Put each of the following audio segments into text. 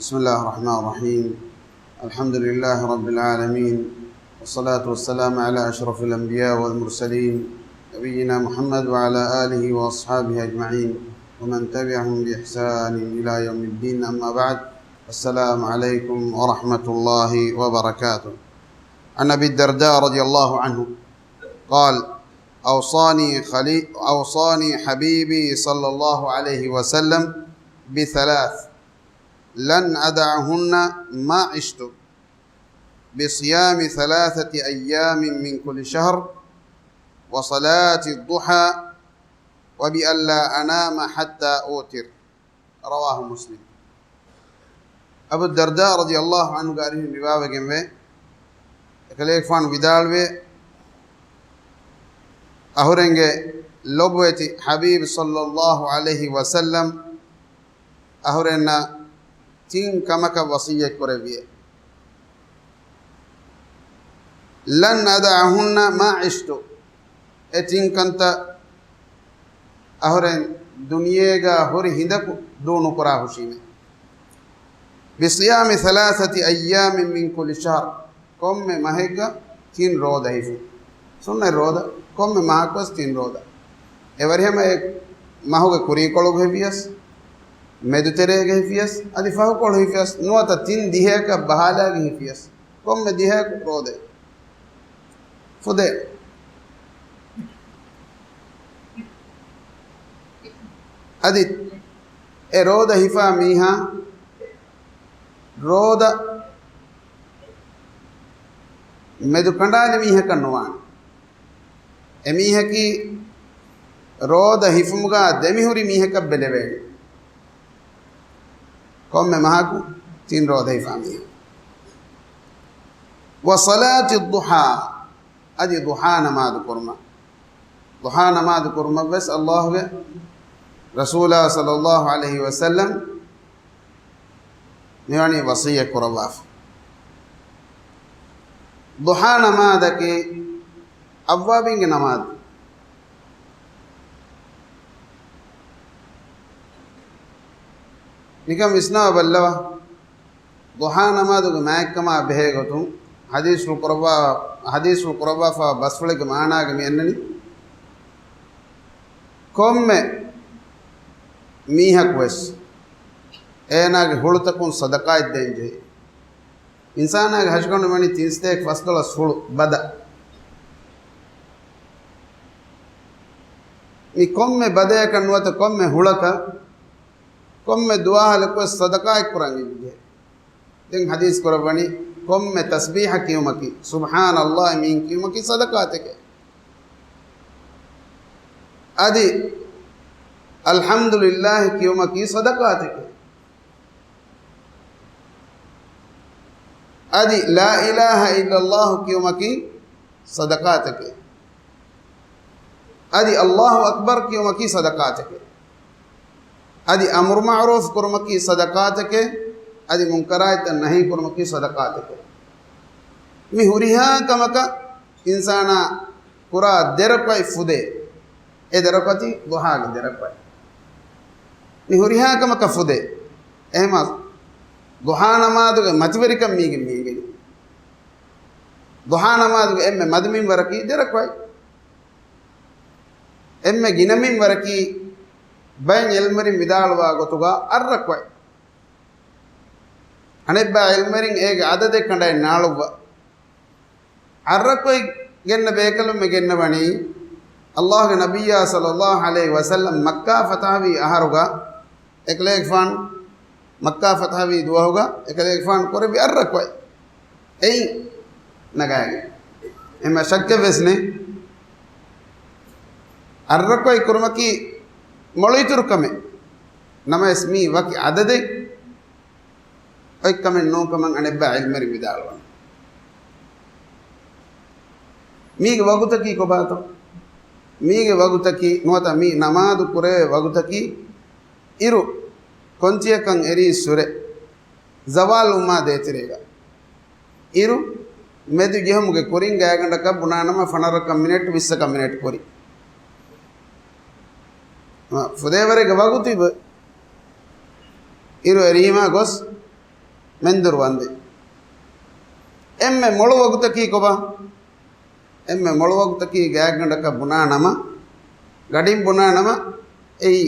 بسم الله الرحمن الرحيم. الحمد لله رب العالمين، والصلاة والسلام على أشرف الأنبياء والمرسلين نبينا محمد وعلى آله وأصحابه أجمعين ومن تبعهم بإحسان إلى يوم الدين. أما بعد، السلام عليكم ورحمة الله وبركاته. عن أبي الدرداء رضي الله عنه قال: أوصاني حبيبي صلى الله عليه وسلم بثلاث لن أدعهن ما عشت: بصيام 3 أيام من كل شهر، وصلاة الضحى، وبألا أنام حتى أوتر. رواه مسلم. أبو الدرداء رضي الله عنه قال في بابا جنبه كليك فان بدالوه أهرنجه لبوتي حبيب صلى الله عليه وسلم أهرنا تين كمك وصية كربية: لن أدعهن ما عشت. اتين كنت أهرن دنيا هوري هندك دون كراهشين. بصيام 3 أيام من كل شهر. كم مهجة تين رودا هيفو سنة رودا كم مهكوس تين رودا. إبراهيم ما هو كوريكولوج هيفيس مدتره هيفيس أدي فاهو كول هيفيس نوتا تين ديهك بحالا هيفيس كم ديهك رودا فده أدي رودا هيفا ميها رودا මෙදු කණ්ඩායම මීහ කන්නවා එමීහකි රෝද හිෆුමුගා දෙමිහුරි මීහක බෙලවේ කොම්මෙ මහකු තින් රෝද හිෆාමිය وصلاة الضحى أدي ضحى نماذ كرمة بس الله رسول صلى الله عليه وسلم يعني وصية كرواف ضحى نماذ के अव्वाबिंग नमाज निकम इसना बल्लवा ضحى नमाज को मैं कमा बेहेगो तुम हदीस रुकरवा फा बसफले के माना के मेन्ननी कौम में मीहक वैस ऐना के हुड़ तक उन सदका देंगे इंसान आगे हजकों में तीसरे एक फसलों सुड़ बदा ये कौम में बदे करना तो कौम में हुड़ा का कौम में दुआ है लेकिन सदका एक पुरानी है दिन हदीस को बनी कौम में तस्बीह क्यों मकी सुबहान अल्लाह मीन क्यों मकी सदका थे के आदि अल्हम्दुलिल्लाह क्यों मकी सदका थे के आदि ला इलाहा इल्लल्लाह क्यों मकी सदकात के आदि अल्लाह अकबर क्यों मकी सदकात के आदि अमर मारूफ कुरमकी सदकात के आदि मुनकरात नहीं कुरमकी सदकात के मिहुरिहा कमका इंसाना कुरा देरपाई फुदे ए देरपति दुहा के देरपाई मिहुरिहा कमका फुदे एहमा ضحى نماذ متوري كم ميجي ضحى نماذ مدمين ورقي دركواي جنمين ورقي بين علمرين بدالوا غتوغا أركواي أنبا علمرين إيج عدد كنداي نالوا أركواي جن بيكلم مجن بني الله النبي صلى الله عليه وسلم مكة فتحوي أهرغا إكليك فان मक्का फतह भी दुआ होगा एक फान करे भी अर्र कोई ऐ नगाएंगे इमा शक के वैसने अर्र कोई कुरमा की मौली तुर कमे नमा इसमी वकी आददे ऐ कमे नो कमंग अनेबा इल्मरी विदालवन मीग वगुतकी को बातो मीग वगुतकी नोता मी नमाद कुरे वगुतकी इरु కొంచెం కం ఎరి సురే జవాల్ ఉమా దేతిరేగా ఇరు మెదు గిహముగే కొరింగ్ గాగండ క బునానమ ఫనర క మినిట్ 20 క మినిట్ కొరి ಫುದೇವರೆಗೆ ವಗುತಿ ಇರು ರೀಮಾ ಗೊಸ್ ಮೆಂದುರು ಒಂದೆ ಎಮ್ಮೆ ಮೊಳವಗುತ್ತಕಿ ಕೊಬ ಎಮ್ಮೆ ಮೊಳವಗುತ್ತಕಿ ಗ್ಯಾಗಂಡಕ ಬುನಾಣಮ ಗಡಿಂ ಬುನಾಣಮ ಎಯ್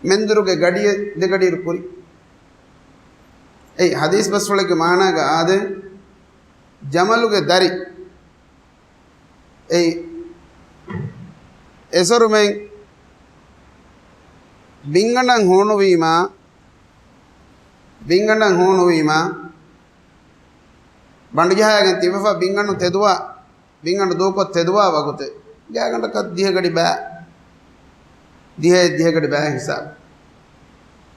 ಮೆಂದುರುಗೆ ಗಡಿಯ ದೆಗಡಿರು ಕುರಿ ಎಯ್ ಹದೀಸ್ ಬಸ್ ಒಳಗೆ ಮಾನಾಗ ಆದೆ ಜಮಲುಗೆ ದರಿ ಎಯ್ ಎಸರು ಮೆಂಗ್ ಬಿಂಗಂಡಂಗೆ ಹೋಣುವೀಮ ಬಂಡಗಿಹಾಗ ತಿವಫ ಬಿಂಗಣ್ಣು ತೆದುವ ಬಿಂಗಣ್ಣು ದೂಕೊ ತೆದುವ ಆಗುತ್ತೆ ಗ್ಯಾಗಂಡಕ ದಿಹಗಡಿ ಬ್ಯಾ ದಿಹಗಡಿ ಬ್ಯಾ ಹಿಸಾಬ್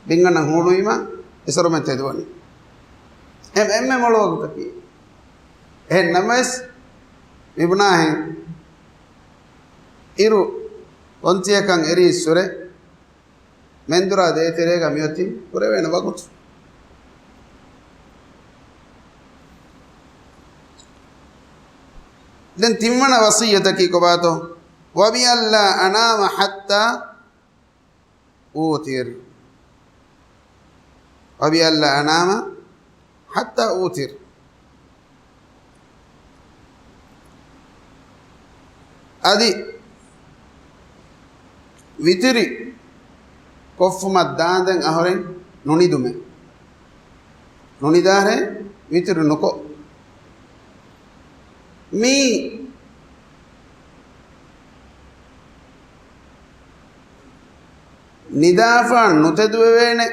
ಬಿಂಗಣ್ಣಂಗೆ ಹೋಣುವೀಮ ಹೆಸರು ಮೆಂಗ್ ತೆದುವನಿ ಎಮ್ಮೆ ಮೊಳು ಹೋಗುತ್ತಕಿ ಹೇ ನಮಸ್ ವಿಬ್ನಾ ಹೆ ಇರು ಒಂಚಿಯಕಂಗೆ ಎರಿ ಸುರೆ ಮೆಂದುರಾ ದೇ ತೆರೆಗ ಮಿಯತಿ ಕುರೆವೇನ ಬಗುತ್ತು ದೆನ್ ತಿಮ್ಮನ ವಸಿಯ್ಯತಕಿ ಕೊಬಾತೋ ವಬಿ ಅಲ್ಲ ಅನಾಮ ಹತ್ತ ಊತಿರ್ ವಬಿ ಅಲ್ಲ ಅನಾಮ ಹತ್ತ ಊತಿರ್ ಅದಿ ವಿತಿರಿ ಕೊಫ್ಫುಮತ್ ದಾಂದೆಂ ಅಹೊರೆಂ ನುಣಿದುಮೆ ನುಣಿದಾರೆ ವಿತಿರು ನುಕೊ ಮೀ ನಿದಾಫಾ ನುತೆದುವೆವೇನೆ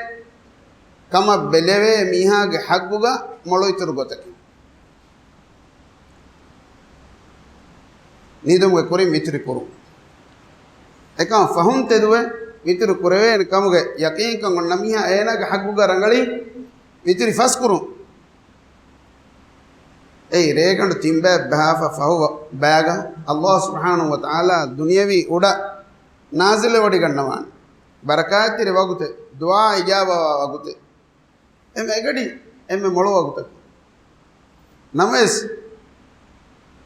ಕಮ ಬೆಲೆವೆ ಮೀಹಾಗೆ ಹಗ್ಗುಗ ಮೊಳೋಯ್ತರು ಗೊತ್ತಕ್ಕೆ ನೀದುಮ್ಗೆ ಕುರಿ ವಿತಿರಿ ಕುರು ಯಾಕ ಫಹುಂ ತೆದುವೆ ವಿತಿರು ಕುರವೇನು ಕಮುಗೆ ಯಕೀನ್ ಕಂಗೊಂಡು ನಮಿಹ ಏನಾಗ ಹಗ್ಗುಗ ರಂಗಳಿ ವಿತಿರಿ ಫಸ್ ಕುರು ಏಯ್ ರೇಗಂಡು ತಿಂಬೆ ಬ್ಯಾಫ ಫಹುವ ಬ್ಯಾಗ ಅಲ್ಲಾಹ್ ಸುಬ್ಹಾನಹು ವ ತಆಲಾ ದುನಿಯವಿ ಉಡ ನಾಜಿಲೆ ಒಡಿಗಣ್ಣವಾನ್ ಬರಕಾತಿರಿ ವಗುತೆ ದುಆ ಇಜಾಬ ವಗುತೆ ಎಮ್ಮೆ ಎಗಡಿ ಎಮ್ಮೆ ಮೊಳವಾಗುತ್ತೆ ನಮಸ್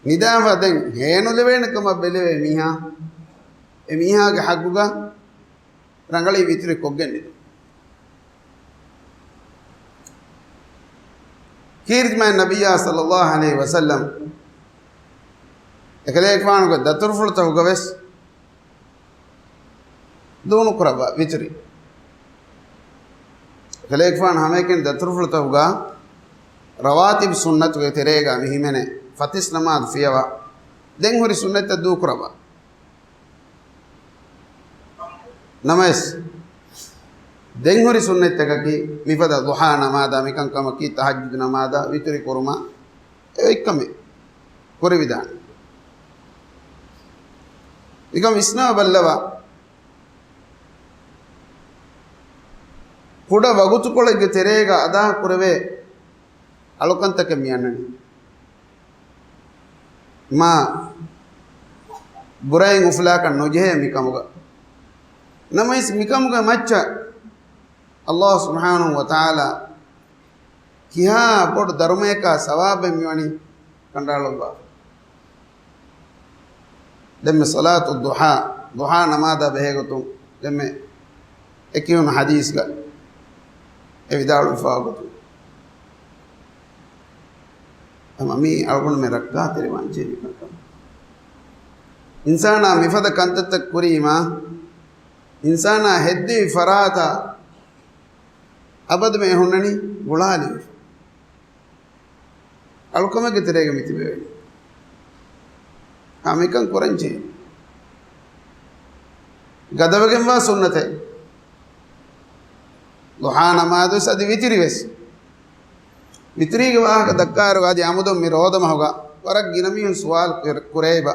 ನಿದಾಫದೆಂ ಹೇನುಲೆವೇನು ಕಮ ಬೆಲೆವೆ ಮೀಹಾ ಎ ಮೀಹಾಗೆ ಹಗ್ಗುಗ ರಂಗಳಿ ವಿತಿರಿ ಕೊಗ್ಗೆನ್ನಿದು ಕೀರ್ತಿ ಮೈ ನಬಿಯ ಸಲ್ಲಲ್ಲಾಹು ಅಲೈಹಿ ವಸಲ್ಲಂ එකලේකවානක දතුරුෆුළත උගවස් දෝනු කරව විතරි එකලේකවාන හැමකෙන් දතුරුෆුළත උගා රවාතිබ් සුන්නත් වේ තෙරේගා මිහිමනේ ෆතිස් නමාද් ෆියවා දෙන් හොරි සුන්නත් දූ කරව නමස් දෙන් හොරි සුන්නත් එකකි මිපද දුහා නමාදා මිකන් කම කි තහජ්ජුද් නමාදා විතරි කරුමා එක්කමේ කොරි විදාන ඉකම ඉස්නා බල්ලවා පුඩ වගුතු කොළෙගේ තෙරේග අදා කුරවේ අලොකන්තක මියන්නනි මා බුරයින් උෆලා කන් නොජේ මිකමුග නමයිස් මිකමුග මච්ච අල්ලාහ් සුබ්හානහු වතාලා කියා පොඩ ධර්මයක සවාබෙ මිවනි කණ්ඩාලොබ්බා දෙmme salatu duha namada behegotum demme ekiyun hadis ga evidalu faagotu amami algon me rakka tere wanje nikam insana mifada kantatta kurima insana heddi farata abad me hunnani gulali alkomage terega mitibe amikan koranche gadavagemwa sunnate duha namadu sadi vitiri ves vitiri ge waha dakkaru adi amudum mi rodama hoga warak ginamiyun suwal kureba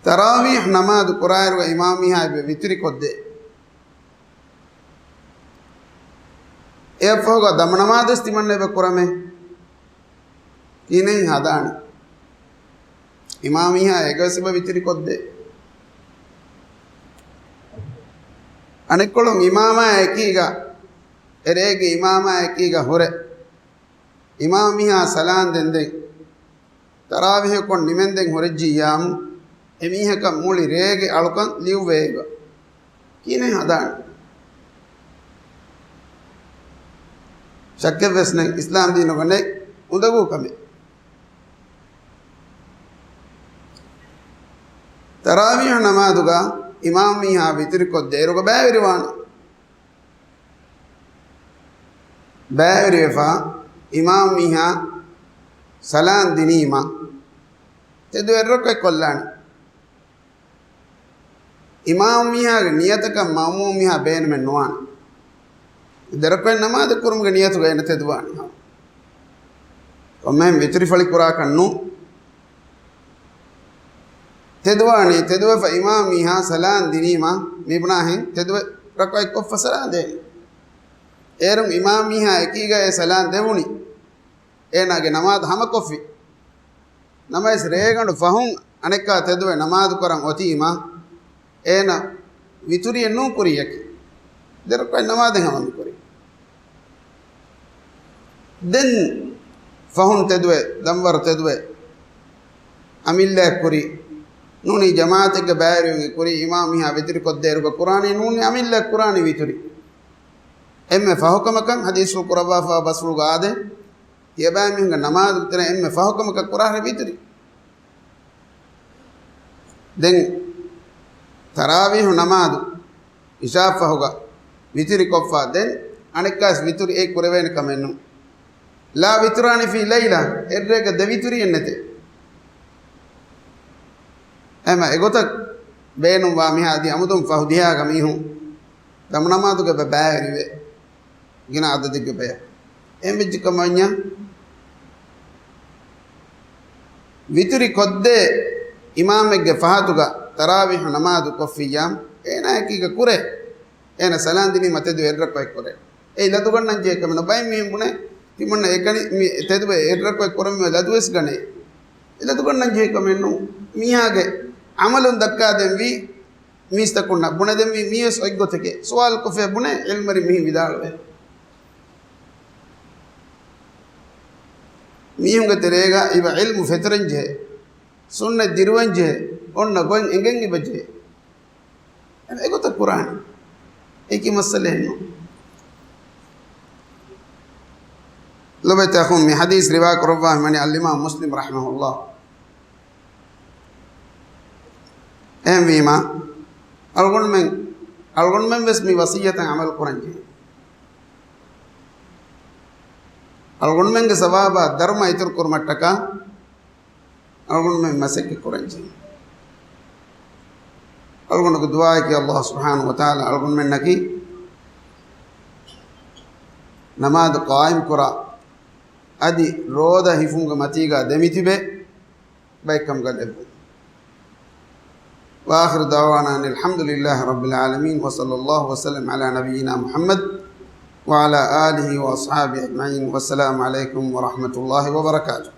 tarawih namadu qurairu imamiha be vitiri kodde e foga dam namadu stimanne be kurame kine hadana imamiha egasiba vitiri kodde anekolon imama ekiga erege imama ekiga hore imamiha salan dende tarawih kon nimenden horejji yam emiha ka muli rege alukan liwwega kine hadana ಶಕ್ಕೆ ವೆಸ್ನೆ ಇಸ್ಲಾಂ ದೀನಗನೆ ಉದಗು ಕಮೆ ತರಾವಿಹ ನಮಾದುಗ ಇಮಾಮ್ ಮೀಹಾ ವಿತರಿ ಕೊದ್ದೇರುಗ ಬ್ಯಾವಿರಿವಾಣ ಬ್ಯಾವಿರಿವೆಫಾ ಇಮಾಮ್ ಮೀಹಾ ಸಲಾನ್ ದಿನೀಮ ತೆದು ಎರ್ರೊಕ್ಕೆ ಕೊಲ್ಲಾಣ ಇಮಾಮ್ ಮೀಹಾಗೆ ನಿಯತಕ ಮಾಮೂ ಮೀಹಾ ಬೇನ್ ಮೆನ್ ನುವಾಣ ಇದರೊಕ್ಕೆ ನಮಾದು ಕುರುಮ್ಗೆ ನಿಯತುಗ ಏನು ತೆದುವಾಣ ಒಮ್ಮೆ ವಿತರಿ ಫಳಿ ಕುರಾ ಕಣ್ಣು ತೆದುವಾಣಿ ತೆದುವೆ ಫ ಇಮಾಮ್ ಮೀಹಾ ಸಲಾನ್ ದಿನೀಮ ಮಿಬ್ನಾ ಹೆಂ ತೆದುವೆ ರೊಕ್ಕೆ ಕೊಫ್ಫ ಸಲಾನ್ ದೇ ಏರಂ ಇಮಾಮ್ ಮೀಹಾ ಎಕೀಗ ಎ ಸಲಾನ್ ದೇವುಣಿ ಏನಾಗೆ ನಮಾದು ಹಮ ಕೊಫ್ಫಿ ನಮೈಸ್ ರೇಗಂಡು ಫಹುಂ ಅನೆಕ್ಕ ತೆದುವೆ ನಮಾದು ಕೊರಂ ಒತೀಮ ಏನ ವಿತುರಿಯನ್ನೂ ಕುರಿಯಕ್ಕೆ ಇದರೊಕ್ಕೆ ನಮಾದೆ ಹಮನು ಕುರಿ ದೆನ್ ಫಹುಂ ತೆದುವೆ ದಂವರ್ ತೆದುವೆ ಅಮಿಲ್ಲೆ ಕುರಿ ನೂನಿ ಜಮಾತಿಗೆ ಬ್ಯಾರಿಗೆ ಕುರಿ ಇಮಾಮ್ ಮೀಹಾ ವಿತರಿ ಕೊದ್ದೇರುಗ ಕುರಾನಿ ನೂನಿ ಅಮಿಲ್ಲೆ ಕುರಾನಿ ವಿತುರಿ ಎಮ್ಮೆ ಫಹುಕಮಕಂ ಹದೀಸು ಕುರಬಾಫ ಬಸ್ರುಗ ಆದೆ ಯಬಾಮಿಂಗ ನಮಾಜ್ ಉತ್ತರ ಎಮ್ಮೆ ಫಹುಕಮಕ ಕುರಾನ ವಿತರಿ ದೆನ್ ತರಾವಿಹು ನಮಾದು ಇಶಾ ಫಹುಗ ವಿತರಿ ಕೊಫ್ಫಾ ದೆನ್ ಅಣೆಕ್ಕಾಸ್ ವಿತುರಿ ಏ ಕುರವೇನ ಕಮೆನ್ನು ಲಾ ವಿತುರಾನಿ ಫಿ ಲೈಲಾ ಎರ್ರೇಗ ದ ವಿತುರಿ ಎನ್ನತೆ ಎಮ ಎಗೊತಕ್ ಬೇನು ವಾ ಮಿಹಾದಿ ಅಮುದುಂ ಫಹು ದಿಯಾಗ ಮೀಹು ತಮ ನಮಾದುಗೆ ಬ್ಯಾರಿವೆ ಗಿನ ಅದದಿಗೆ ಬಯ ಎಂ ಬಿಜ್ಜಿ ಕಮಣ್ಯ ವಿತುರಿ ಕೊದ್ದೆ ಇಮಾಮೆಗೆ ಫಹತುಗ ತರಾವಿಹು ನಮಾದು ಕೊಫ್ಫಿಯಾಮ್ ಏನಾಕೀಗ ಕುರೆ ಏನ ಸಲಾಂದಿನಿ ಮತ್ತೆದು ಎರ್ರಕ್ಕೊಯ್ ಕುರೆ ಏ ಲದುಗಣ್ಣಂಜೆ ಕಮನ ಬೈ ಮೀಂ ಬುಣೆ ತಿಮ್ಮಣ್ಣ ಏಕಣಿ ಮಿ ತೆದುವೆ ಎರ್ರಕ್ಕೊಯ್ ಕುರಮಿ ಲದುವೆಸ್ ಗಣೆ ಲದುಗಣ್ಣಂಜೆ ಕಮೆನ್ನು ಮೀಹಾಗೆ ಅಮಲುನ್ ದಕ್ಕಾದೆಂವಿ ಮೀಸ್ ತಕೊಂಡ ಬುಣದೆಂವಿ ಮೀಯಸ್ ಒಯ್ಗೊತೆಗೆ ಸುವಾಲ್ ಕುಫೆ ಬುಣೆ ಎಲ್ಮರಿ ಮೀ ವಿದಾಳುವೆ ಮೀಹುಂಗ ತೆರೆಗ ಇವ ಇಲ್ಮು ಫೆತರಂಜೆ ಸುನ್ನೆ ದಿರುವಂಜೆ ಒಣ್ಣ ಗೊಂಜ್ ಎಂಗೆಂಗಿ ಬಜ್ಜೆ ಗೊತ್ತ ಕುರಾನ್ ಏಕಿ ಮಸಲೆ ಹೆಣ್ಣು ಲಬೈತೆ ಅಖುಂ ಮಿ ಹದೀಸ್ ರಿವಾ ಕುರವ್ವಾಹ್ ಮನಿ ಅಲ್ಲಿಮಾಮ್ ಮುಸ್ಲಿಮ್ ರಹಿಮಹುಲ್ಲಾಹ್ em vima algon men bes mi wasiyatan amal quranji algon men ge sawaba dharma itur kurmattaka algon men masaki quranji algon ko dua ki Allah subhanahu wa taala algon men naki namaz qaim kura adi roda hifunga matiga demitibe baykam galebu وآخر دعوانا أن الحمد لله رب العالمين وصلى الله وسلم على نبينا محمد وعلى آله وأصحابه أجمعين والسلام عليكم ورحمة الله وبركاته.